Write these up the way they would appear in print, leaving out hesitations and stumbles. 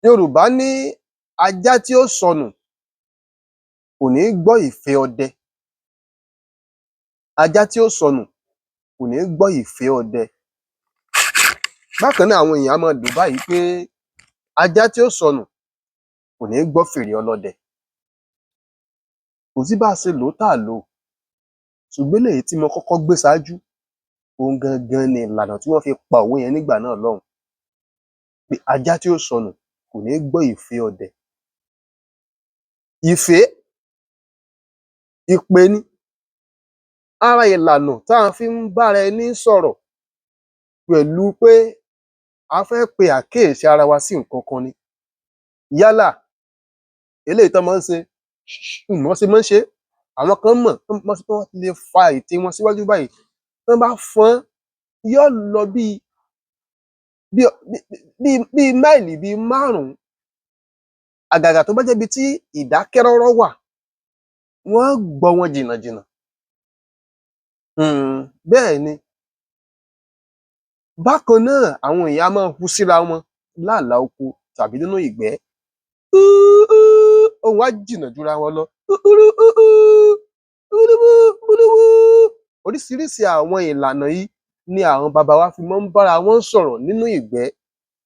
Yorùbá ní ajá tí ó sọnù kò ní gbọ́ ìfẹ́ ọdẹ. Ajá tí ó sọnù kò ní gbọ́ ìfẹ́ ọdẹ. Bákan náà àwọn èèyàn á máa lò báyìí pé ajá tí ó sọnù kò ní gbọ́ fèrè ọlọ́dẹ. Kò sí bá a ṣe lò ó tà lò ó, ṣùgbọ́n eléyìí tí mo kọ́kọ́ gbé ṣáájú òun gangan ni ìlànà tí wọ́n fi pa òwe yẹn nígbà náà lọ́hùn, pé ajá tí ó sọnù kò ní gbọ́ ìfẹ́ ọdẹ. Ìfẹ́, ìpè ni, ara ìlànà tá a fi ń bára ẹni sọ̀rọ̀ pẹ̀lú pé a fẹ́ pe àkíyèsí ara wa sí nǹkan kan ni. Yálà eléyìí tán máa ń ṣe wọ́n ṣe máa ń ṣe é, àwọn kan mọ̀ wọ́n ti lè fa ètè wọn síwájú báyìí, tán bá fọ́n yóò lọ bíi máìlì bíi 5, àgàgà tó bá jẹ́ ibi tí ìdákẹ́rọ́rọ́ wà, wọ́n á gbọ́ wọn jìnnàjìnnà. Bẹ́ẹ̀ ni. Bákan náà àwọn èèyàn á máa hu síra wọn láàlá oko tàbí nínú ìgbẹ́. Ohùn á jìnnà jura wọn lọ. Oríṣiríṣi àwọn ìlànà yìí ni àwọn baba wa fi máa ń bára wọn sọ̀rọ̀ nínú ìgbẹ́.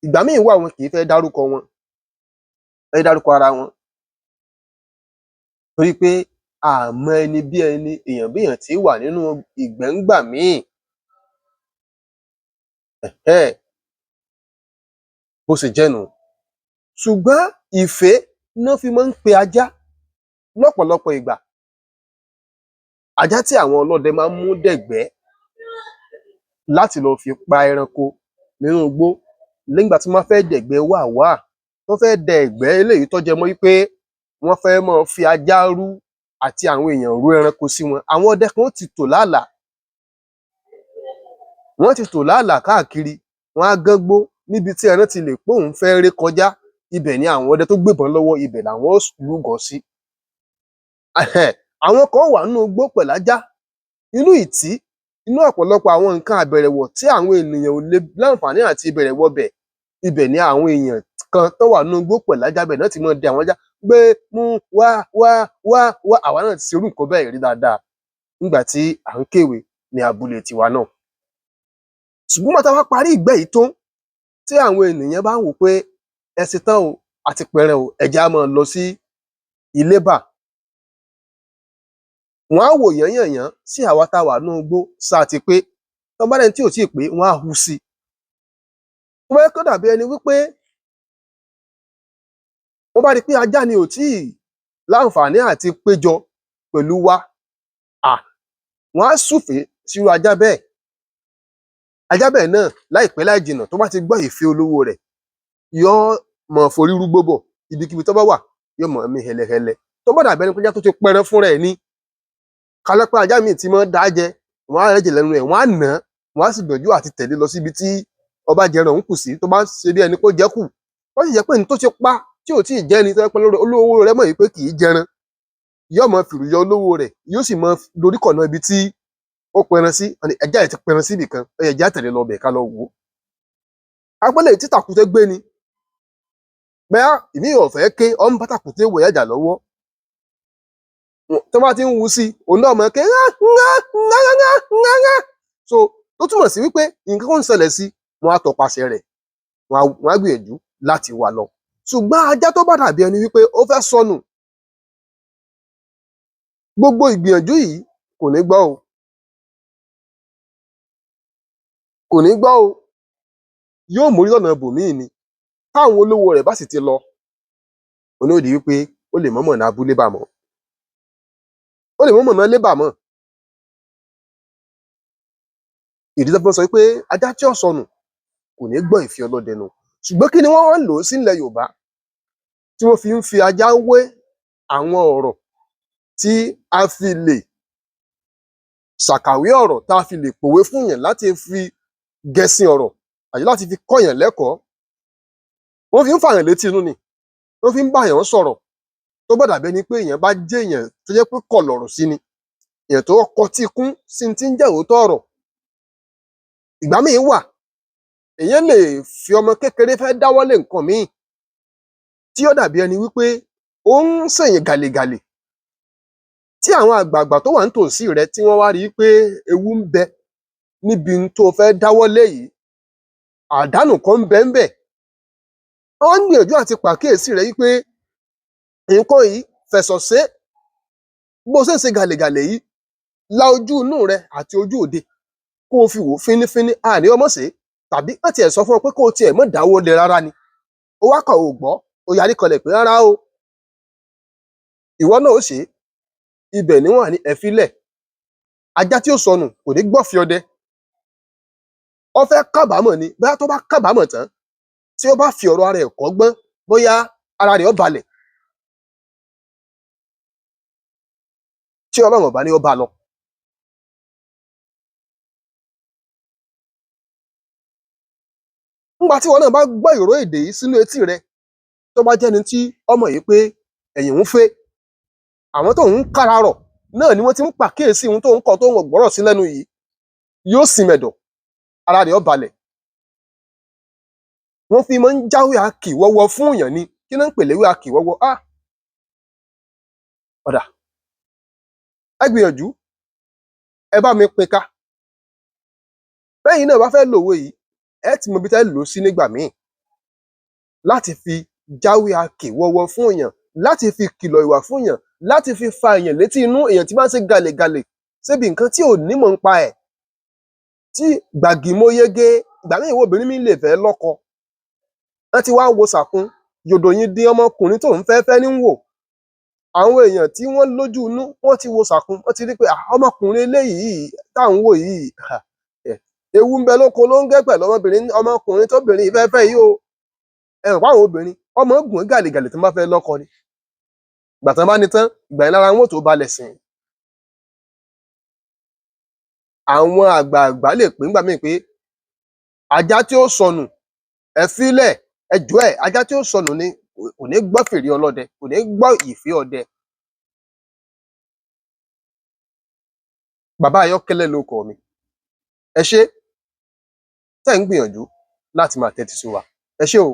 Ìgbà míì wà wọn kì í fẹ́ dárúkọ wọn, fẹ́ dárúkọ ara wọn, torí pé a mọ ẹni bí ẹni, èèyàn bí èèyàn tí í wà nínú ìgbẹ́ ńgbà míì. Bó ṣe jẹ́ nùu. Ṣùgbọ́n ìfẹ́ ná fi máa ń pe ajá lọ́pọ̀lọpọ̀ ìgbà. Ajá tí àwọn ọlọ́dẹ máa ń mú dẹ̀gbẹ́ láti lọ fi pa ẹranko nínú igbó nígbà tí wọ́n bá fẹ́ dẹ̀gbẹ́ wàwáà, wọ́n fẹ́ dẹ ẹ̀gbẹ́ eléyìí tó jẹ mọ́ wípé wọ́n fẹ́ máa fi ajá rú àti àwọn èèyàn rú ẹranko sí wọn. Àwọn ọdẹ kan ó ti tò láàlàá, wọ́n ti tò láàlàá káàkiri, wọ́n á gángbó níbi tí ẹran ti lè póun fẹ́ ré kọjá, ibẹ̀ ni àwọn ọdẹ tó gbébọn lọ́wọ́ ibẹ̀ làwọn ó lúgọ sí. Àwọn kan wà nínú igbó pẹ̀lájá, inú ìtí, inú ọ̀pọ̀lọpọ̀ àwọn nǹkan àbẹ̀rẹ̀wọ̀ tí àwọn ènìyàn ò lè láǹfààní àti bẹ̀rẹ̀ wọbẹ̀, ibẹ̀ ni àwọn èèyàn kan tán wà nínú igbó pẹ̀lájá ibẹ̀ náà ti máa dẹ àwọn ajá gbé, mú, wá, wá, wá, wá. Àwa náà ti ṣerú nǹkan bẹ́ẹ̀ rí dáadáa nígbà tí à ń kéwe ní abúlé tiwa náà. Ṣùgbọ́n nígbà tá a bá parí ìgbẹ́ yìí tán, tí àwọn ènìyàn bá ń wò ó pé ẹ ṣetán o, a ti pẹran o, ẹ jẹ́ á máa lọ sí ilébà. Wọ́n á wò yán-yàn-yán sí àwa tá a wà nínú igbó ṣáa ti pé. Tán bá rẹ́ni tí ò tíì pé, wọ́n á hu sí i. Tó bá jẹ́ pé ó dàbí ẹni wípé wọ́n bá rí i pé ajá ni ò tíì láǹfààní àti péjọ pẹ̀lú wa, wọ́n á súfèé sírú ajá bẹ́ẹ̀. Ajá bẹ́ẹ̀ náà láìpẹ́ láì jìnnà tó bá ti gbọ́ ìfẹ́ olówó rẹ̀, yóò máa forí rúgbó bọ̀, ibikíbi tó bá wà yóò máa mí hẹlẹhẹlẹ. Tó bá dàbí ẹni pé ajá tó ti pẹran fúnra ẹ̀ ni, ká ní pé ajá míì tí máa ń dà á jẹ, wọ́n á rẹ́jẹ̀ lẹ́nu ẹ̀, wọ́n á nà án, wọ́n á sì gbìyànjú àti tẹ̀lé lọ síbi tí ọba jẹran òun kù sí, tó bá ṣe bí ẹni pé ó jẹ́ kù. Tó sì jẹ́ pé n tó ti pa tí ò tíì jẹ́ ni, tó jẹ́ pé olówó rẹ̀ mọ̀ wípé kì í jẹran, yóò máa fìrù yọ olówó rẹ̀, yóò sì máa doríkọ̀nà ibi tí ó pẹran sí. Ajá yìí ti pẹran síbì kan, ó yá ẹ jẹ́ á tẹ̀lé lọ bẹ̀ ká lọ wò ó. Ká pé eléyìí tí tàkúté gbé ni, bóyá ìmíì ò fẹ́ ké, ó ń bá tàkúté wọ̀ yájà lọ́wọ́. Tán bá ti ń hu sí i, òun náà máa ké so tó túmọ̀ sí wípé nǹkan kan ń ṣẹlẹ̀ sí i, wọ́n á tọpasẹ̀ rẹ̀, wọ́n á gbìyànjú láti wá a lọ. Ṣùgbọ́n ajá tó bá dàbí ẹni wípé ó fẹ́ sọnù, gbogbo ìgbìyànjú yìí kò ní gbọ́ o, kò ní gbọ́ o, yóò mórí lọ́nà ibòmíì ni. Táwọn olówó rẹ̀ bá sì ti lọ, òun náà ó di wípé ó lè má mọ̀nà abúlé bà mọ́, ó lè má mọ̀nà ilé bà mọ́. Ìdí tán fi máa ń sọ wípé ajá tí ò sọnù kò ní gbọ́ ìfẹ́ ọlọ́dẹ nùu. Ṣùgbọ́n kí ni wọ́n wá ń lò ó sí nílẹ̀ Yorùbá tí wọ́n fi ń fi ajá wé àwọn ọ̀rọ̀ tí a fi lè ṣàkàwé ọ̀rọ̀, tá a fi lè pòwe fún yàn láti fi gẹṣin ọ̀rọ̀ àti láti fi kọ́yàn lẹ́kọ̀ọ́. Wọ́n fi ń fàyàn létí inú ni, wọ́n fi ń báyàn sọ̀rọ̀. Tó bá dàbí ẹni pé èèyàn bá jẹ́ èèyàn tó jẹ́ pé kọ̀lọ̀rọ̀ sí ni, èèyàn tó kọtí ikún sí n tí ń jẹ́ òótọ́ ọ̀rọ̀. Ìgbà míì wà, èèyàn lè fi ọmọ kékeré fẹ́ dáwọ́lé nǹkan míì, tí ó dàbí ẹni wípé ó ń ṣèyìn gàlègàlè, tí àwọn àgbààgbà tó wà nítòsí rẹ tí wọ́n wá rí i pé ewu ń bẹ níbi n tó fẹ́ dáwọ́lé yìí, àdánù kan ń bẹ ńbẹ̀, wọ́n ń gbìyànjú àti pàkíyèsí rẹ wípé nǹkan yìí fẹ̀sọ̀ sé, bó o ṣe ń ṣe gàlègàlè yìí, la ojú inú rẹ àti ojú òde kó o fi wò fínífíní, àní ọmọ ṣe, tàbí wọ́n tiẹ̀ sọ fún ọ pé kó o tiẹ̀ mọ́ dáwọ́lé rárá ni, ó wá kọ̀ ò gbọ́, ó yarí kanlẹ̀ pé rárá o, ìwọ náà ó ṣe é. Ibẹ̀ ni wọ́n wà ní ẹ fílẹ̀, ajá tí ó sọnù kò ní gbọ́fìí ọdẹ, ó fẹ́ kábàámọ̀ ni, bóyá tó bá kábàámọ̀ tán, tí ó bá fi ọ̀rọ̀ ara ẹ̀ kọ́gbọ́n, bóyá ara rẹ̀ ó balẹ̀, tí Ọlọ́run ò bá ní ó bá lọ. Nígbà tí ìwọ náà bá gbọ́ ìró èdè yìí sínú etí rẹ, tó bá jẹ́ni tí ó mọ̀ yìí pé ẹ̀yìn ń fẹ́, àwọn tó ń kára rọ̀ náà ni wọ́n ti ń pàkíyèsí ohun tó ń kọ́ tó ń gbọ́rọ̀ sí lẹ́nu yìí, yóò sì mẹ̀dọ̀, ara rẹ̀ ó balẹ̀. Wọ́n fi máa ń jáwé akíwọ́wọ́ fún èèyàn ni. Kí náà ń pè léwé akíwọ́wọ́? Ọ̀dà, ẹ gbìyànjú, ẹ bá mi pín ká. Bẹ́yìn náà bá fẹ́ lòwe yìí, ẹ ti mọ ibi tẹ́ lò ó sí nígbà míì, láti fi jáwé akíwọ́wọ́ fún èèyàn, láti fi kìlọ̀ ìwà fún èèyàn, láti fi fa èèyàn létí inú èèyàn tí bá ń ṣe gàlègàlè síbi nǹkan tí ò nímọ̀ ń pa ẹ̀, tí gbàgìmóyégé. Ìgbà míì wo obìnrin mi lè fẹ́ lọ́kọ, wọ́n ti wá wo sàkún, yòdò yín dín ọmọkùnrin tó ń fẹ́ ní wò. Àwọn èèyàn tí wọ́n lójú inú, wọ́n ti wo sàkún, wọ́n ti rí pé ọmọkùnrin eléyìí tá à ń wò yìí, ewu ń bẹ lóko ló ń gẹ́ pẹ̀lú ọmọkùnrin tóbìnrin yìí fẹ́ yìí o. Ẹ mọ̀ páwọn obìnrin, ọmọ ń gùn gàlègàlè tó bá fẹ́ lọ́kọ ni. Ìgbà tán bá ní tán, ìgbà yẹn lára wọn ò tó balẹ̀ sìn. Àwọn àgbààgbà lè pè ńgbà míì pé ajá tí ó sọnù, ẹ fílẹ̀, ẹ jọ̀ọ́ ẹ̀, ajá tí ó sọnù ni kò ní gbọ́ fèrè ọlọ́dẹ, kò ní gbọ́ ìfẹ́ ọdẹ. Bàbá Ayọ́kẹ́lẹ́ lorúkọ mi. Ẹ ṣé tẹ́ ń gbìyànjú láti máa tẹ́tí sí wa. Ẹ ṣé o.